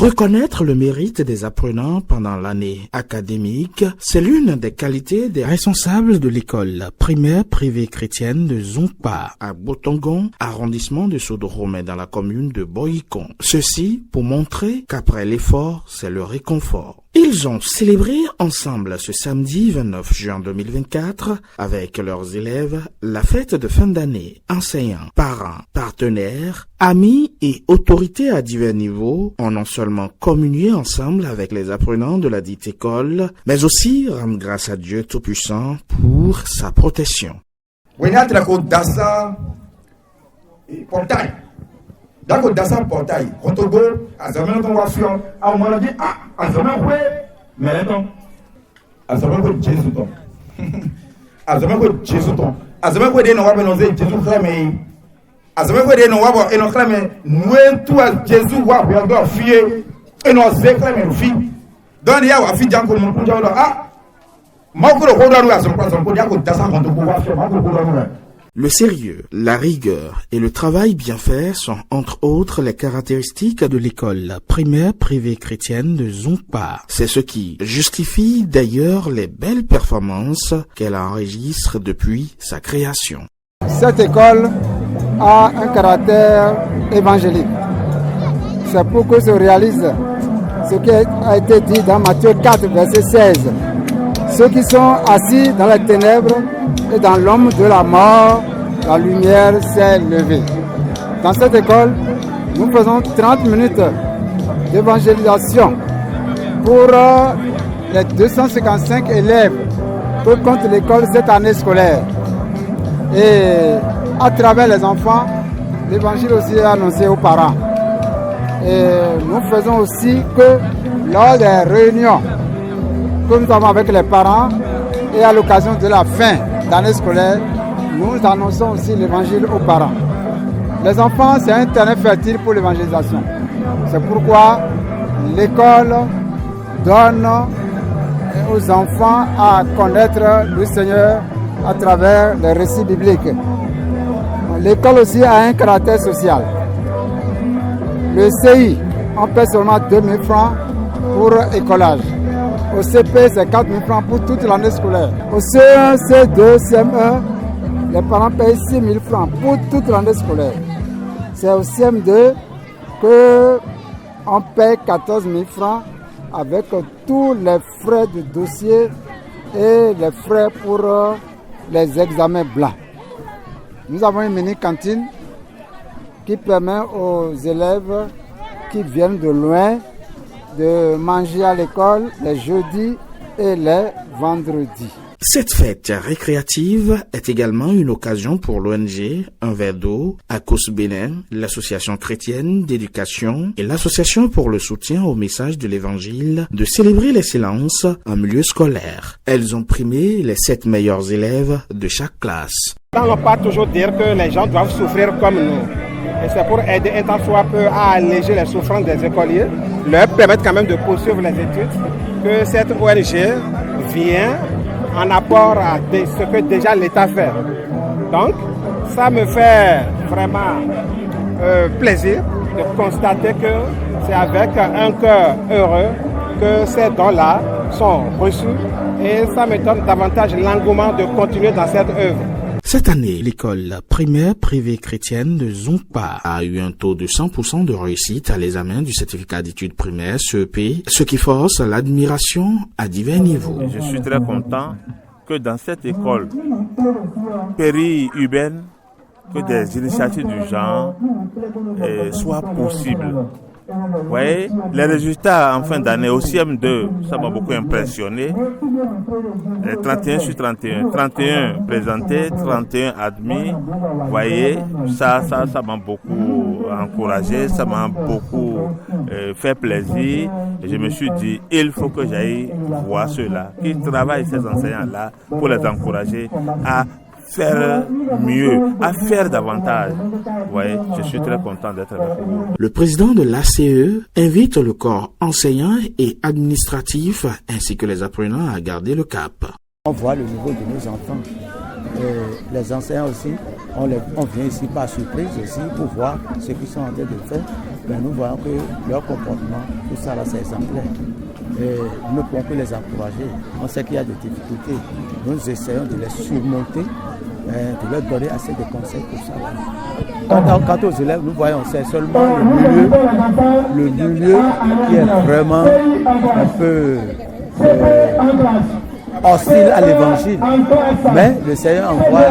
Reconnaître le mérite des apprenants pendant l'année académique, c'est l'une des qualités des responsables de l'école primaire privée chrétienne de Zongpa, à Botongon, arrondissement de Sodoromé dans la commune de Boyikon. Ceci pour montrer qu'après l'effort, c'est le réconfort. Ils ont célébré ensemble ce samedi 29 juin 2024 avec leurs élèves la fête de fin d'année. Enseignants, parents, partenaires, amis et autorités à divers niveaux ont non seulement communié ensemble avec les apprenants de la dite école, mais aussi rendre grâce à Dieu Tout-Puissant pour sa protection. Dako dasa portail kotogo azamen ton wafion a on dit azamen kwe meleton azamen ko Jésus ton azamen ko Jésus ton azamen ko de no wabe no ze Jésus clame azamen ko de no wabo e no clame nous tout Jésus wa we go fie e no ze clame fi don ya wa fi janko mun kunja do makuro ko do azamen ko dako dasa kotogo wafion makuro ko do. Le sérieux, la rigueur et le travail bien fait sont entre autres les caractéristiques de l'école primaire privée chrétienne de Zongpa. C'est ce qui justifie d'ailleurs les belles performances qu'elle enregistre depuis sa création. Cette école a un caractère évangélique. C'est pour que se réalise ce qui a été dit dans Matthieu 4, verset 16. Ceux qui sont assis dans les ténèbres et dans l'ombre de la mort, la lumière s'est levée. Dans cette école, nous faisons 30 minutes d'évangélisation pour les 255 élèves que compte l'école cette année scolaire. Et à travers les enfants, l'évangile aussi est annoncé aux parents. Et nous faisons aussi que lors des réunions que nous avons avec les parents et à l'occasion de la fin d'année scolaire, nous annonçons aussi l'évangile aux parents. Les enfants, c'est un terrain fertile pour l'évangélisation. C'est pourquoi l'école donne aux enfants à connaître le Seigneur à travers les récits bibliques. L'école aussi a un caractère social. Le CI, on paie seulement 2 000 francs pour écolage. Au CP, c'est 4 000 francs pour toute l'année scolaire. Au CE1, C2, CM1, les parents payent 6 000 francs pour toute l'année scolaire. C'est au CM2 qu'on paye 14 000 francs avec tous les frais de dossier et les frais pour les examens blancs. Nous avons une mini-cantine qui permet aux élèves qui viennent de loin de manger à l'école les jeudis et les vendredis. Cette fête récréative est également une occasion pour l'ONG Un verre d'eau, Akos Bénin, l'association chrétienne d'éducation et l'association pour le soutien au message de l'évangile de célébrer l'excellence en milieu scolaire. Elles ont primé les 7 meilleurs élèves de chaque classe. On ne va pas toujours dire que les gens doivent souffrir comme nous. Et c'est pour aider un tant soit peu à alléger les souffrances des écoliers, leur permettre quand même de poursuivre les études, que cette ONG vient en apport à ce que déjà l'État fait. Donc, ça me fait vraiment plaisir de constater que c'est avec un cœur heureux que ces dons-là sont reçus et ça me donne davantage l'engouement de continuer dans cette œuvre. Cette année, l'école primaire privée chrétienne de Zongpa a eu un taux de 100% de réussite à l'examen du certificat d'études primaires CEP, ce qui force l'admiration à divers niveaux. Je suis très content que dans cette école périurbaine, que des initiatives du genre soient possibles. Vous voyez, les résultats en fin d'année au CM2, ça m'a beaucoup impressionné. 31 sur 31, 31 présentés, 31 admis. Vous voyez, ça m'a beaucoup encouragé, ça m'a beaucoup fait plaisir. Et je me suis dit, il faut que j'aille voir ceux-là qui travaillent, ces enseignants-là, pour les encourager à faire mieux, à faire davantage. Ouais, je suis très content d'être avec vous. Le président de l'ACE invite le corps enseignant et administratif ainsi que les apprenants à garder le cap. On voit le niveau de nos enfants. Les enseignants aussi, on vient ici par surprise aussi pour voir ce qu'ils sont en train de faire. ben, nous voyons que leur comportement, tout ça là, c'est exemplaire. Et nous ne pouvons que les encourager. On sait qu'il y a des difficultés. Nous essayons de les surmonter, de leur donner assez de conseils pour ça. Quant aux élèves, nous voyons, c'est seulement le milieu qui est vraiment un peu hostile à l'évangile. Mais le Seigneur envoie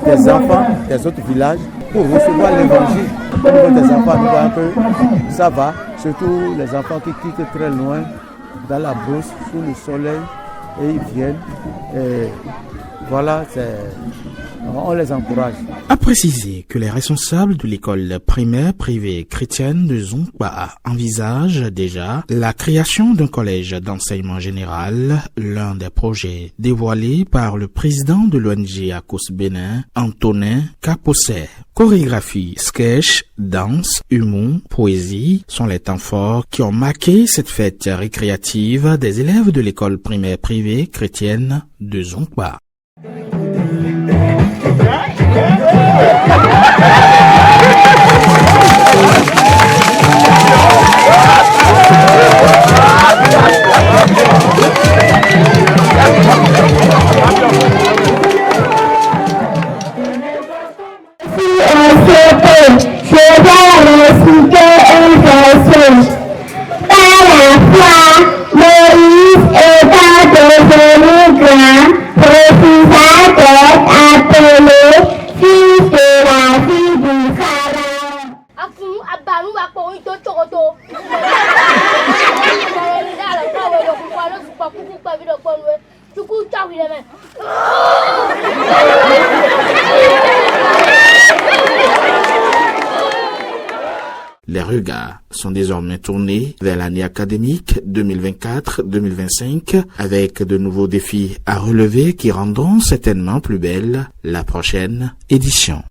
des enfants des autres villages pour recevoir l'évangile. Au niveau des enfants, nous voyons que ça va, surtout les enfants qui quittent très loin, dans la brousse, sous le soleil, et ils viennent. Et voilà, on les encourage. A préciser que les responsables de l'école primaire privée chrétienne de Zongpa envisagent déjà la création d'un collège d'enseignement général, l'un des projets dévoilés par le président de l'ONG ACOS Bénin, Antonin Kaposset. Chorégraphie, sketch, danse, humour, poésie sont les temps forts qui ont marqué cette fête récréative des élèves de l'école primaire privée chrétienne de Zongpa. Les regards sont désormais tournés vers l'année académique 2024-2025 avec de nouveaux défis à relever qui rendront certainement plus belle la prochaine édition.